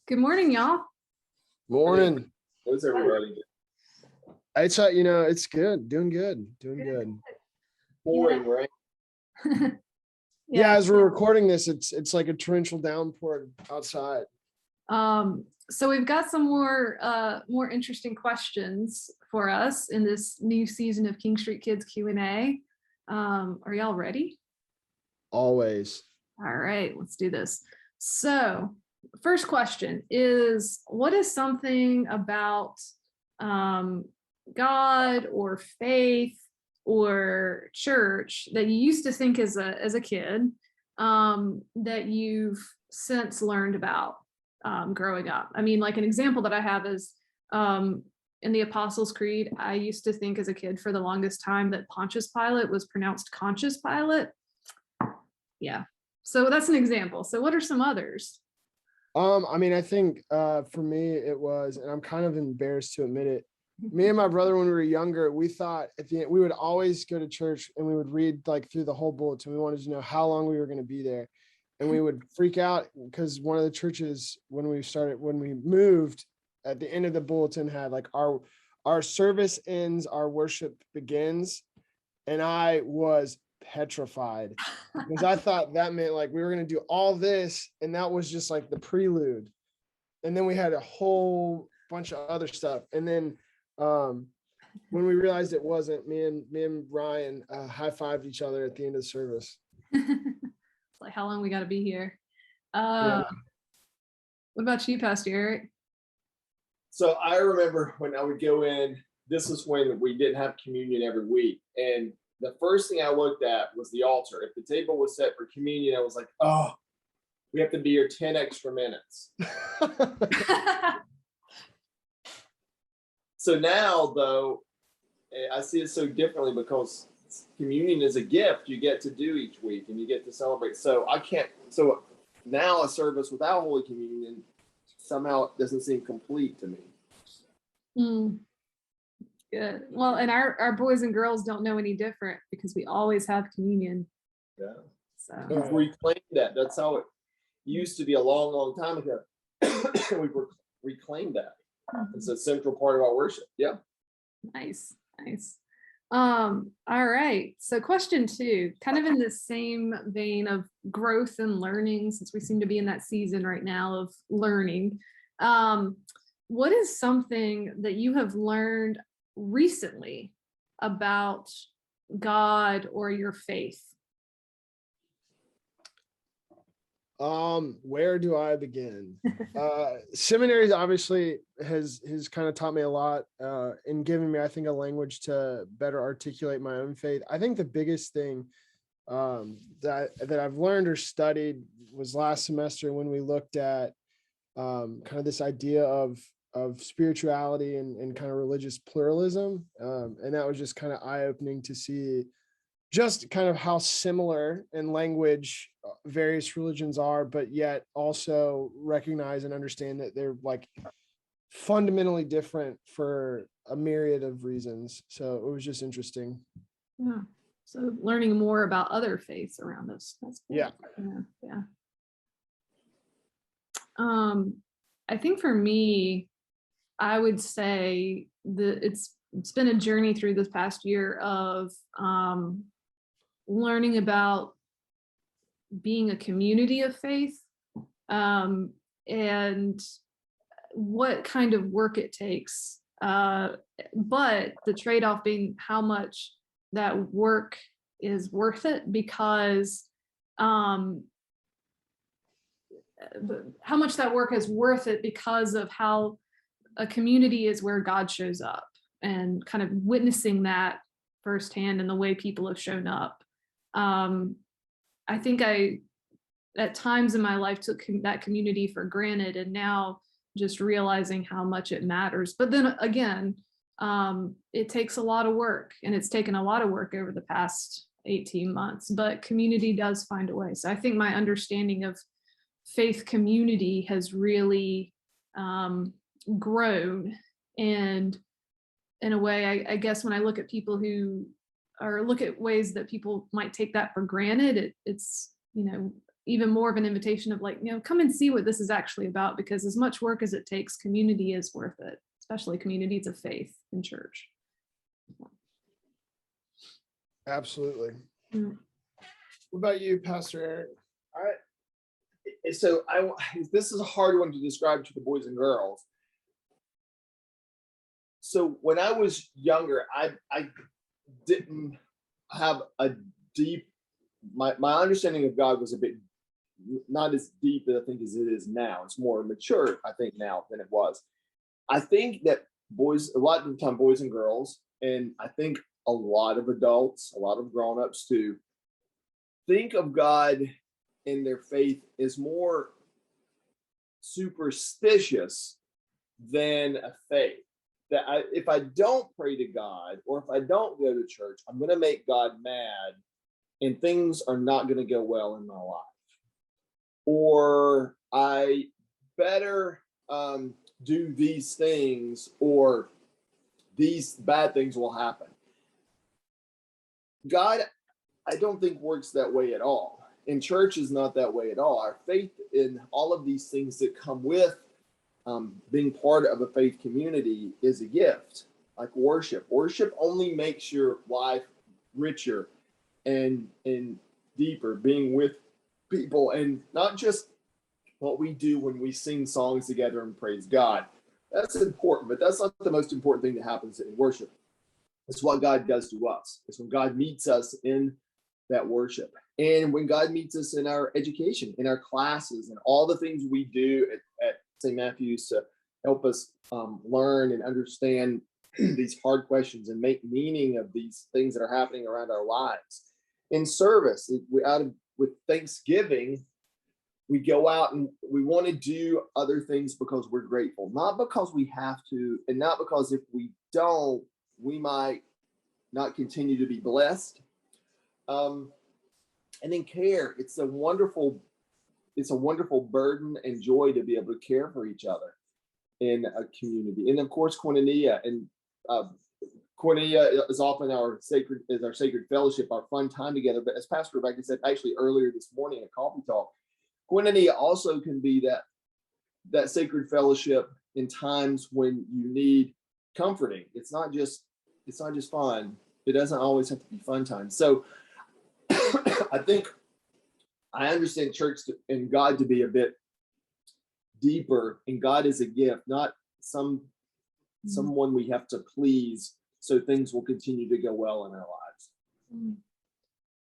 Good morning, y'all. Morning. How's everybody? It's it's good. Doing good. Pouring, right? Yeah, as we're recording this, it's like a torrential downpour outside. So we've got some more interesting questions for us in this new season of King Street Kids Q&A. Are y'all ready? Always. All right, let's do this. So first question is, what is something about God or faith or church that you used to think as a kid that you've since learned about growing up? I mean, like an example that I have is in the Apostles' Creed, I used to think as a kid for the longest time that Pontius Pilate was pronounced Conscious Pilate. Yeah. So that's an example. So what are some others? I mean, I think for me it was, and I'm kind of embarrassed to admit it, me and my brother, when we were younger, we thought at the end we would always go to church and we would read like through the whole bulletin. We wanted to know how long we were going to be there. And we would freak out because one of the churches when we moved, at the end of the bulletin had like our service ends, our worship begins. And I was petrified because I thought that meant like we were going to do all this. And that was just like the prelude. And then we had a whole bunch of other stuff. And then when we realized it wasn't, me and Ryan high-fived each other at the end of the service. It's like, how long we got to be here? Yeah. What about you, Pastor Eric? So I remember when I would go in, this was when we didn't have communion every week. And the first thing I looked at was the altar. If the table was set for communion, I was like, oh, we have to be here 10 extra minutes. So now, though, I see it so differently because communion is a gift you get to do each week and you get to celebrate. So now a service without Holy Communion somehow doesn't seem complete to me. Good. Well, and our boys and girls don't know any different because we always have communion. Yeah. So we've reclaimed that. That's how it used to be a long, long time ago. We've reclaimed that. It's a central part of our worship. Yeah. Nice. All right. So question 2, kind of in the same vein of growth and learning, since we seem to be in that season right now of learning. What is something that you have learned recently about God or your faith? Where do I begin? Seminaries obviously has kind of taught me a lot in giving me, I think, a language to better articulate my own faith. I think the biggest thing that I've learned or studied was last semester when we looked at kind of this idea of spirituality and kind of religious pluralism. And that was just kind of eye-opening to see just kind of how similar in language various religions are, but yet also recognize and understand that they're like fundamentally different for a myriad of reasons. So it was just interesting. Yeah. So learning more about other faiths around us. That's cool. Yeah. I think for me, I would say that it's been a journey through this past year of learning about being a community of faith and what kind of work it takes. But the trade-off being how much that work is worth it, because how much that work is worth it because of how a community is where God shows up, and kind of witnessing that firsthand in the way people have shown up. I think I, at times in my life, took that community for granted, and now just realizing how much it matters. But then again, it takes a lot of work, and it's taken a lot of work over the past 18 months, but community does find a way. So I think my understanding of faith community has really grown. And in a way, I guess when I look at people who, or look at ways that people might take that for granted, it's, even more of an invitation of like, come and see what this is actually about, because as much work as it takes, community is worth it, especially communities of faith in church. Absolutely. Mm. What about you, Pastor Eric? All right. So this is a hard one to describe to the boys and girls. So when I was younger, I didn't have a deep, my understanding of God was a bit not as deep as I think as it is now. It's more mature, I think, now than it was. I think that a lot of the time, boys and girls, and I think a lot of adults, a lot of grown-ups too, think of God in their faith as more superstitious than a faith. That if I don't pray to God, or if I don't go to church, I'm going to make God mad and things are not going to go well in my life. Or I better do these things, or these bad things will happen. God, I don't think works that way at all. And church is not that way at all. Our faith in all of these things that come with being part of a faith community is a gift, like worship. Worship only makes your life richer and deeper, being with people, and not just what we do when we sing songs together and praise God. That's important, but that's not the most important thing that happens in worship. It's what God does to us. It's when God meets us in that worship, and when God meets us in our education, in our classes, and all the things we do at St. Matthew's to help us learn and understand these hard questions and make meaning of these things that are happening around our lives. In service, with Thanksgiving, we go out and we want to do other things because we're grateful, not because we have to, and not because if we don't, we might not continue to be blessed. And then care. It's a wonderful burden and joy to be able to care for each other in a community. And of course, koinonia. And koinonia is often our sacred fellowship, our fun time together. But as Pastor Rebecca said, actually earlier this morning at Coffee Talk, koinonia also can be that sacred fellowship in times when you need comforting. It's not just fun. It doesn't always have to be fun time. So I think I understand church and God to be a bit deeper, and God is a gift, not someone we have to please so things will continue to go well in our lives.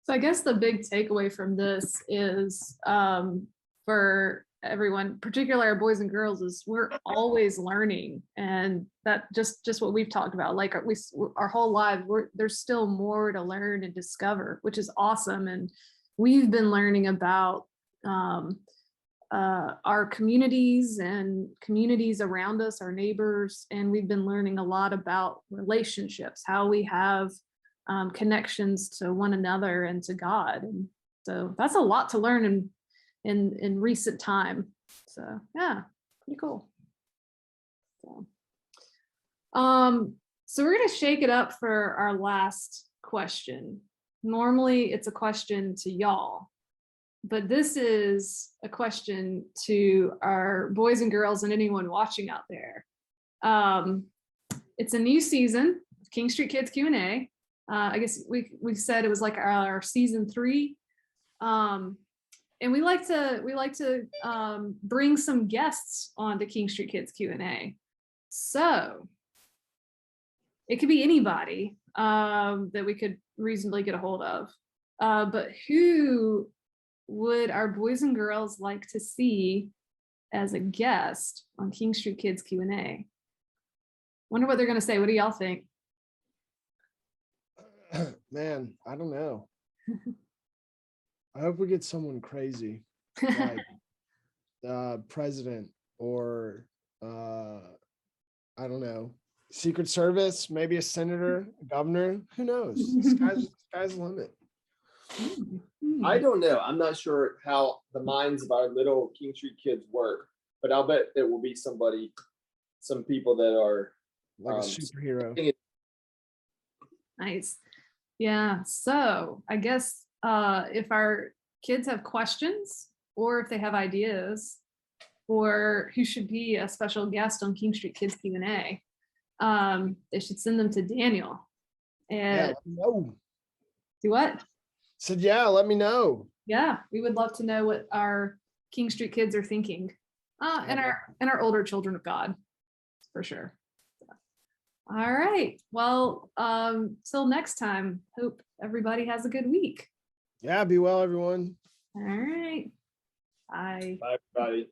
So I guess the big takeaway from this is for everyone, particularly our boys and girls, is we're always learning, and that just what we've talked about, like our whole lives, there's still more to learn and discover, which is awesome. And we've been learning about our communities and communities around us, our neighbors, and we've been learning a lot about relationships, how we have connections to one another and to God. And so that's a lot to learn in recent time. So yeah, pretty cool. So we're going to shake it up for our last question. Normally it's a question to y'all, but this is a question to our boys and girls and anyone watching out there. It's a new season, King Street Kids Q&A. I guess we said it was like our season 3. And we like to bring some guests onto King Street Kids Q&A. So it could be anybody that we could reasonably get a hold of. But who would our boys and girls like to see as a guest on King Street Kids Q&A? Wonder what they're going to say. What do y'all think? Man, I don't know. I hope we get someone crazy, like president or I don't know, Secret Service, maybe a senator, a governor. Who knows? Sky's the limit. I don't know. I'm not sure how the minds of our little King Street kids work, but I'll bet it will be some people that are like a superhero. Nice. Yeah. So I guess if our kids have questions or if they have ideas or who should be a special guest on King Street Kids Q&A, they should send them to Daniel. Yeah, And let me know. do what? Said, yeah, let me know. Yeah, we would love to know what our King Street kids are thinking. And our older children of God, for sure. All right. Well, till next time, hope everybody has a good week. Yeah, be well, everyone. All right. Bye. Bye, everybody.